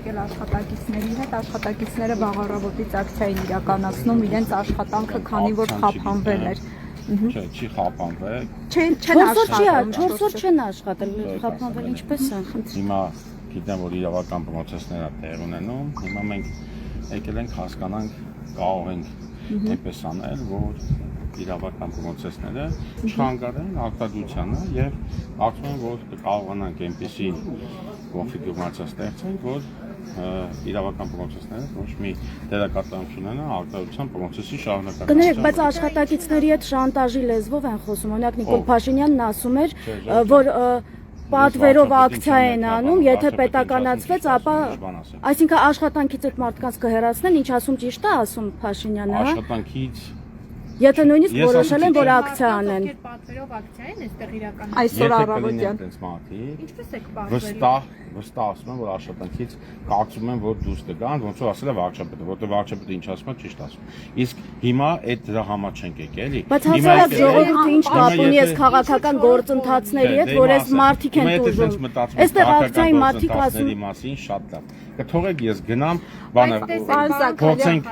քննարկել աշխատակիցների հետ, աշխատակիցները վաղ առավոտից ակցիա են իրականացնում իրենց աշխատանքը, քանի որ խափանվել էր։ Չէ, չի խափանվել։ Չեն աշխատել։ 4 օր չեն աշխատել, խափանվել ինչպես է։ Հիմա գիտեմ, որ իրավական պրոցեսներ տեղ ունենում, հիմա մենք եկել ենք հասկանանք, կարող ենք այնպես անել, որ իրավական պրոցեսները չհանգարեն արտադրությանը եւ կարծում եմ, որ կարողանանք այնպիսի կոնֆիգուրացիա ստեղծենք, որ իրավական պրոցեսները ոչ մի դերակատարություն ունենան արտադրության պրոցեսի շարունակականության։ Կներեք, բայց աշխատակիցների հետ շանտաժի լեզվով են խոսում։ Օրինակ Նիկոլ Փաշինյանն ասում էր, որ պատվերով ակցիա են անում, եթե պետականացվեց, ապա այսինքն աշխատանքից այդ մարդկանց կհեռացնեն, ինչ ասում ճիշտ է ասում Փաշինյանը, հա։ Աշխատանքից Եթե նույնիսկ որոշել են, որ ակցիա անեն։ Պատվերով ակցիա են այստեղ իրական։ Այսօր առավոտյան։ Ինչպես եք պատվերել։ Վստահ ասում եմ, որ աշխատանքից կարծում եմ, որ դուրս կգան, ոնց որ ասել է վարչապետը, որտեղ վարչապետը ինչ ասում է, ճիշտ ասում։ Իսկ հիմա այդ դրա համար չենք եկել, էլի։ Բայց հասարակ ժողովուրդը ինչ կապ ունի այս քաղաքական գործընթացների հետ, որ այս մարդիկ են ուզում։ Այստեղ ակցիայի մարդիկ ասում մասին շատ լավ։ Կթողեք ես գնամ, բանը փորձենք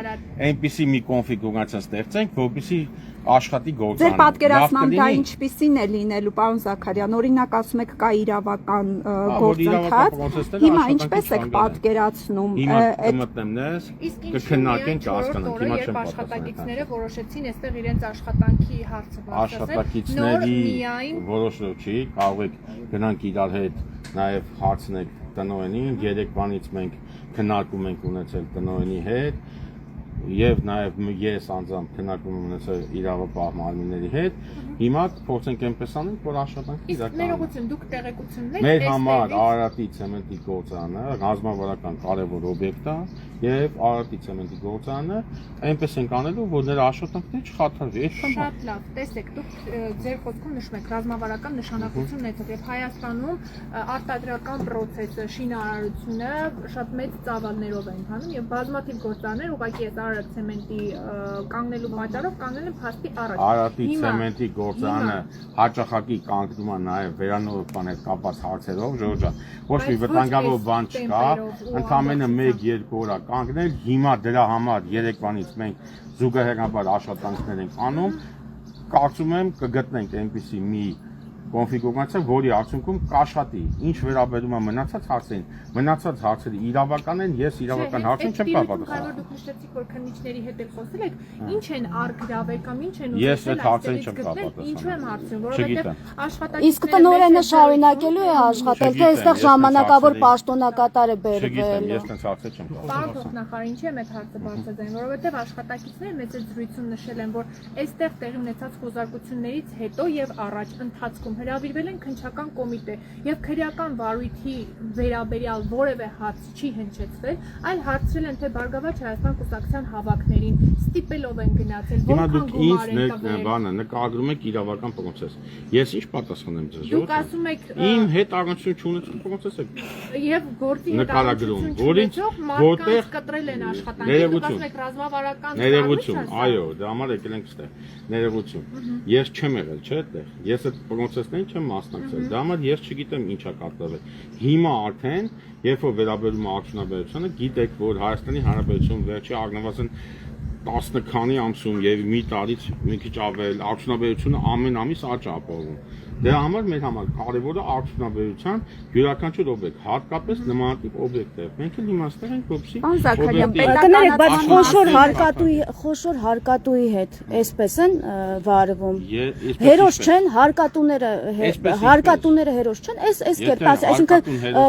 այնպիսի մի կոնֆիգուրացիա ստեղծենք, որպեսզի աշխատի գործանը։ Ձեր պատկերացմամբ դա ինչպիսին է լինելու, պարոն Զաքարյան, օրինակ ասում եք կա իրավական գործընթաց, հիմա ինչպես եք պատկերացնում։ Հիմա կմտնեմ ներս, կքննարկենք, կհասկանանք, հիմա չեմ պատասխանել։ Աշխատակիցները որոշեցին այստեղ իրենց աշխատանքի հարցը բարձրացնել։ Աշխատակիցների որոշում չի, կարող եք գնանք իրար հետ նաև հարցնենք տնօրենին, երեկվանից մենք քննարկում ենք ունեցել տնօրենի հետ եւ նաեւ ես անձամբ քննարկում եմ ունեցել իրավապահ մարմինների հետ։ Հիմա փորձենք այնպես անենք, որ աշխատանքը իրականանա։ Ներողություն, դուք տեղեկություններ Մեր համար Արարատի ցեմենտի գործարանը ռազմավարական կարևոր օբյեկտ է եւ Արարատի ցեմենտի գործարանը այնպես ենք անելու, որ նրա աշխատանքները չխաթարվի։ Շատ լավ, տեսեք, դուք ձեր խոսքում նշում եք ռազմավարական նշանակություն ունեցող եւ Հայաստանում արտադրական process-ը, շինարարությունը շատ մեծ ծավալներով է ընթանում եւ բազմաթիվ գործարաններ ուղղակի այս Արարատ ցեմենտի կանգնելու պատճառով կանգնել են փաստի առաջ։ Արարատի ցեմենտի գործարանը հաճախակի կանգնում է նաեւ վերանորոգման հետ կապված հարցերով, Ժորժ ջան, ոչ մի վտանգավոր բան չկա, ընդամենը 1-2 օր կանգնել, հիմա դրա համար երեկվանից մենք զուգահեռաբար աշխատանքներ ենք անում, կարծում եմ կգտնենք այնպիսի մի կոնֆիգուրացիա, որի արդյունքում կաշխատի, ինչ վերաբերում է մնացած հարցերին, մնացած հարցերը իրավական են, ես իրավական հարցին չեմ կարող պատասխանել։ Դուք նշեցիք, որ քննիչների հետ եք խոսել եք, ինչ են առգրավել կամ ինչ են Ես այդ հարցերին չեմ կարող պատասխանել։ Ինչու եմ հարցնում, որովհետև աշխատակիցները Իսկ տնօրենը շարունակելու է աշխատել, թե այստեղ ժամանակավոր պաշտոնակատար է բերվել։ Ես տենց հարցեր չեմ կարող Պարոն պատասխանել։ փոխնախարար, ինչի եմ այդ հարցը բարձրացնում, որովհետև աշխատակիցները մեծ զրույցում նշել են, որ այստեղ տեղի ունեցած խոզարկություններից հետո եւ առաջ ընթացքում հրավիրվել են քննչական կոմիտե եւ քրեական վարույթի վերաբերյալ որևէ հարց չի հնչեցվել, այլ հարցրել են թե Բարգավաճ Հայաստան կուսակցության հավաքներին ստիպելով են գնացել, Հիմա դուք ինձ բանը նկարագրում եք իրավական պրոցես։ Ես ինչ պատասխանեմ ձեզ։ Դուք ասում եք իմ հետ առնչություն չունեցող պրոցես է։ Եվ գործի նկարագրում, որից որտեղ կտրել են աշխատանքի, դուք ասում եք ռազմավարական ներողություն, այո, դրա համար եկել ենք ստեղ։ Ներողություն։ Ես չեմ եղել, չէ՞, այդտեղ։ Ես այդ պրոցեսներին չեմ մասնակցել։ Դա համար ես չգիտեմ ինչա կատարվել։ Հիմա արդեն, երբ որ վերաբերում է արդյունաբերությանը, գիտեք, որ Հայաստանի Հանրապետություն վերջի առնվազն 10 քանի ամսում եւ մի տարից մի քիչ ավել արդյունաբերությունը ամեն ամիս աճ է ապահովում։ Դրա համար մեր համար կարևորը արդյունաբերության յուրաքանչյուր օբյեկտ, հատկապես նմանատիպ օբյեկտներ։ Մենք էլ իմաստեղ ենք, որպեսզի Կներեք, բայց խոշոր հարկատուի հետ այսպես են վարվում։ Հերոս չեն հարկատուները հերոս չեն, այս կերպաս, այսինքն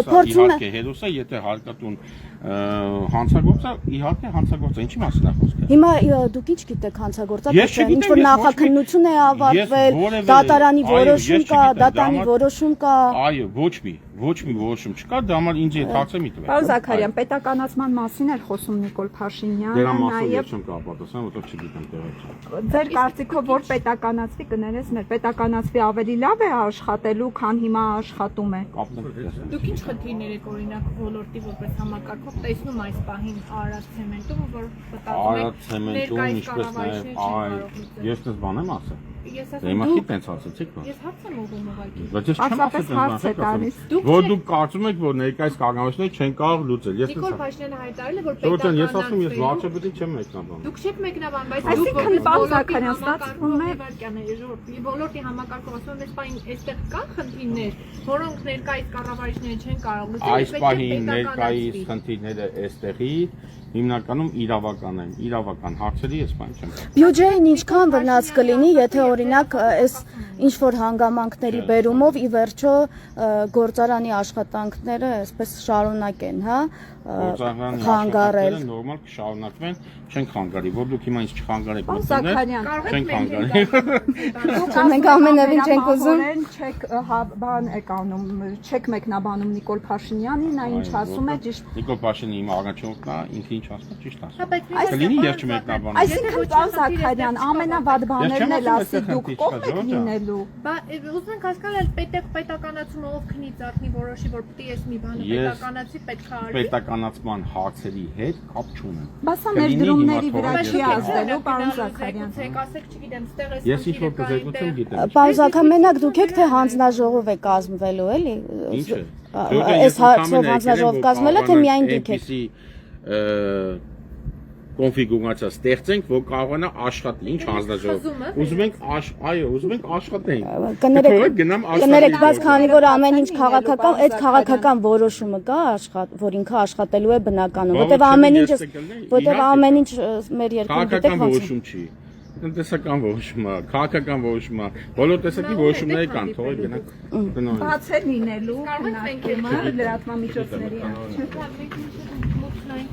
փորձում է հերոսը, եթե հարկատուն հանցագործա, իհարկե հանցագործա, ինչի մասին է խոսքը։ Հիմա դուք ինչ գիտեք հանցագործա, ինչ որ նախաքննություն է ավարտվել, դատարանի որոշում կա, դատանի որոշում կա։ Այո, ոչ մի որոշում չկա, դա համար ինձ այդ հարցը մի տվեք։ Պարոն Զաքարյան, պետականացման մասին էր խոսում Նիկոլ Փաշինյանը, Դրա մասին ես չեմ կարող պատասխանել, որովհետև չգիտեմ տեղը։ Ձեր կարծիքով որ պետականացվի կներես մեր պետականացվի ավելի լավ է աշխատելու, քան հիմա աշխատում է։ Դուք ինչ խնդիրներ եք օրինակ ոլորտի որպես համակարգող տեսնում այս պահին Արարատ ցեմենտում, որ Արարատ ցեմենտում ինչպես նաև ես դες բան եմ ասել։ ես Դե ասում հիմա դուք քիչ տենց ասացիք, բա։ ես հարց եմ ուղղում ուղղակի։ Բայց ես չեմ Պարզապես ասել հարց է տալիս։ որ դուք կարծում եք, որ ներկայիս կառավարությունները չեն կարող լուծել։ Ես Նիկոլ Փաշինյանը հայտարարել է, որ Ժողովուրդ, ես ասում եմ, ես պետականացվելու- վարչապետին չեմ մեկնաբանում։ Դուք չեք մեկնաբան, բայց Այսինքն, դուք պարզ Զաքարյան, ստացվում է- ոլորտի համակարգով ասում եմ, այս այստեղ կան խնդիրներ, որոնք ներկայիս կառավարիչները չեն կարող լուծել։ Այս պետք է պահին ներկայիս պետականացվի։ խնդիրները այստեղի հիմնականում իրավական են, իրավական հարցերի ես բան չեմ կարող։ Բյուջեին ինչքան վնաս կլինի, եթե օրինակ այս ինչ որ հանգամանքների բերումով ի վերջո գործարանի աշխատանքները այսպես շարունակեն, հա, Գործարանի խանգարել։ աշխատանքները նորմալ կշարունակվեն, չեն խանգարի, որ դուք հիմա ինձ չխանգարեք Պարզ մտնել, Զաքարյան, Կարող չեն եք մենք խանգարի։ Մենք ամենևին չենք ուզում։ Չեք բան եք անում, չեք մեկնաբանում Նիկոլ Փաշինյանին, նա ինչ ասում է ճիշտ։ Նիկոլ Փաշինյանը իմ առաջնորդն է, ինքը ինչ ասում է, ճիշտ Հա, ասում։ բայց Կլինի, ես չմեկնաբանում։ Այսինքն պարզ Զաքարյան, ամենավատ բաներն էլ ասի դուք կողմ եք լինելու։ Բա ուզում ենք հասկանալ պետականացումը ով քնից արտնի որոշի, որ պետք է ես մի բանը Ես պետականացի, պետք է արվի։ Պետականացման հարցերի հետ կապ չունեմ։ Բա սա մեր Կլինի դրումների հիմա վրա չի թողարկել։ ազդելու, պարոն Զաքարյան։ Ցեք ասեք, չգիտեմ, ստեղ է։ Ես ինչ որ կզեկուցեմ գիտեմ։ Պարոն Զաքարյան, մենակ դուք եք թե հանձնաժողով է կազմվելու, էլի։ Ինչ է։ Այս հարցով հանձնաժողով կազմելը թե միայն դուք եք։ Կոնֆիգուրացիա ստեղծենք, որ կարողանա աշխատի, ինչ հանձնաժողով։ Ուզում ենք այո, ուզում ենք աշխատենք։ Կներեք, գնամ կներեք, բայց քանի որ ամեն ինչ քաղաքական, այդ քաղաքական որոշումը կա, որ ինքը աշխատելու է բնականում, որտեղ ամեն ինչ մեր երկրում գիտեք քաղաքական ոնց է։ որոշում չի։ Տնտեսական որոշում է, քաղաքական որոշում է, բոլոր տեսակի որոշումներ կան, թողեք գնանք տնօրեն։ Բաց է լինելու Կարող ենք մենք քննարկումը լրատվամիջոցների առջև։ Մենք